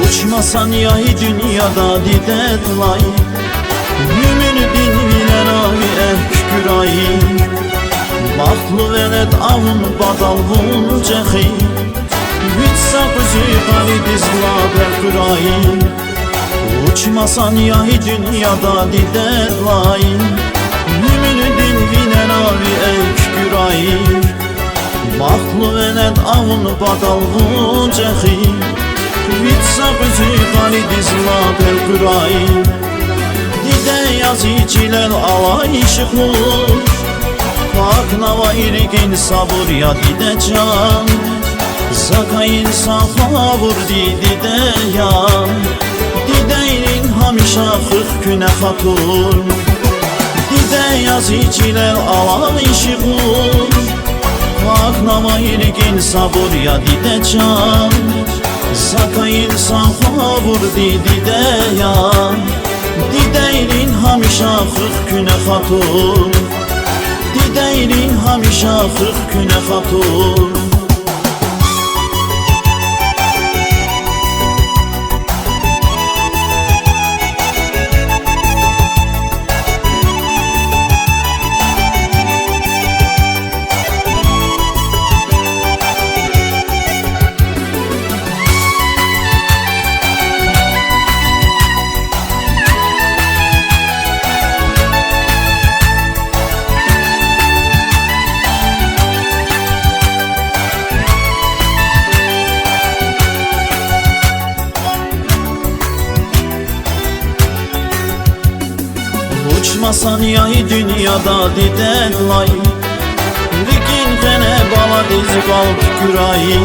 Uçmasan yahi dünyada didedlay Gümür bin bilen abi ekgürayi Baxtlı veled avun badal buncehi Vitsa kuzi qalidiz laber qürayi Uçmasan yahi dünyada didedlay Gümür bin bilen abi ekgürayi Baxtlı veled avun badal buncehi Vitsa kuzi qalidiz laber qürayi Dide yazıcılar alayışıqlı Pak nava irgin sabır ya dide can Zaka insafa vur dide ya Dideynin hamişa 40 güne hatun Dide yazıcılar alayışıqlı Pak nava irgin sabır ya dide can Zaka insafa vur dide ya Dideynin hamişa 40 güne hatun Dideynin hamişa 40 güne hatun Uçmasan yahi dünyada didedlay Rikin gene bala dizi qalb gürayi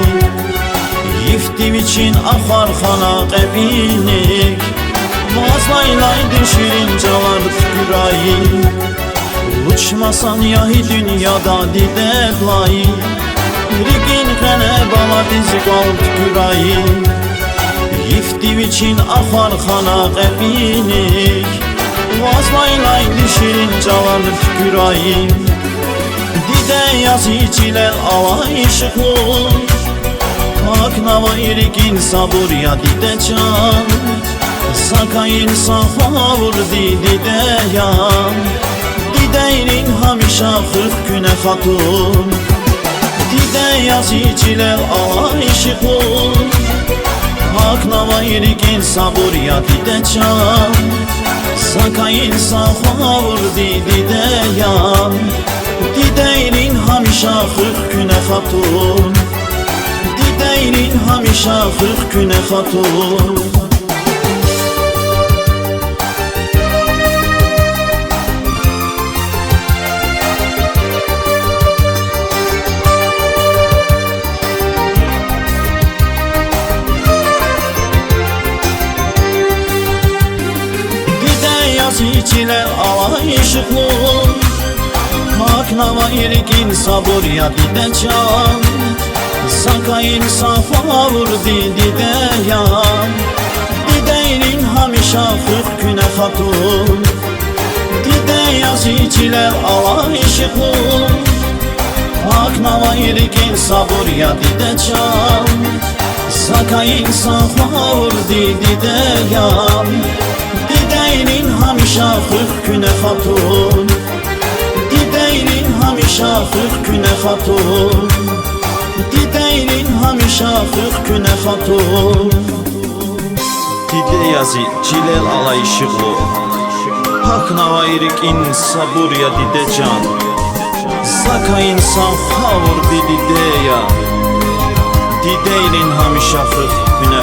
Yiftim için axar xana qəbinik Mazlaylaydı şirin calar gürayi Uçmasan yahi dünyada didedlay Rikin gene bala dizi qalb gürayi Yiftim için axar xana qəbinik Vazlaylaydı şirin calanır gürayi Dide yazıcılar alayışıqlı Pak nava irgin sabır ya dide can Saka insafa vur dide ya Dideynin hamişa 40 güne hatun Dide yazıcılar alayışıqlı Pak nava irgin sabır ya dide can Saka insafa vur dide ya Dideynin hamişa 40 güne hatun Dideynin hamişa 40 güne hatun Yazıcılar alayışıqlı Pak nava irgin sabır ya dide can Saka insafa vur dide ya Dideynin hamişa 40 güne hatun Dide yazıcılar alayışıqlı Pak nava irgin sabır ya dide can Saka insafa vur dide ya Dideynin hamişa 40 güne hatun Dideynin hamişa 40 güne hatun Dideynin hamişa 40 güne hatun Dide yazıcılar alayışıqlı Pak nava irgin sabır ya dide can Saka insafa vur dide ya Dideynin hamişa 40 güne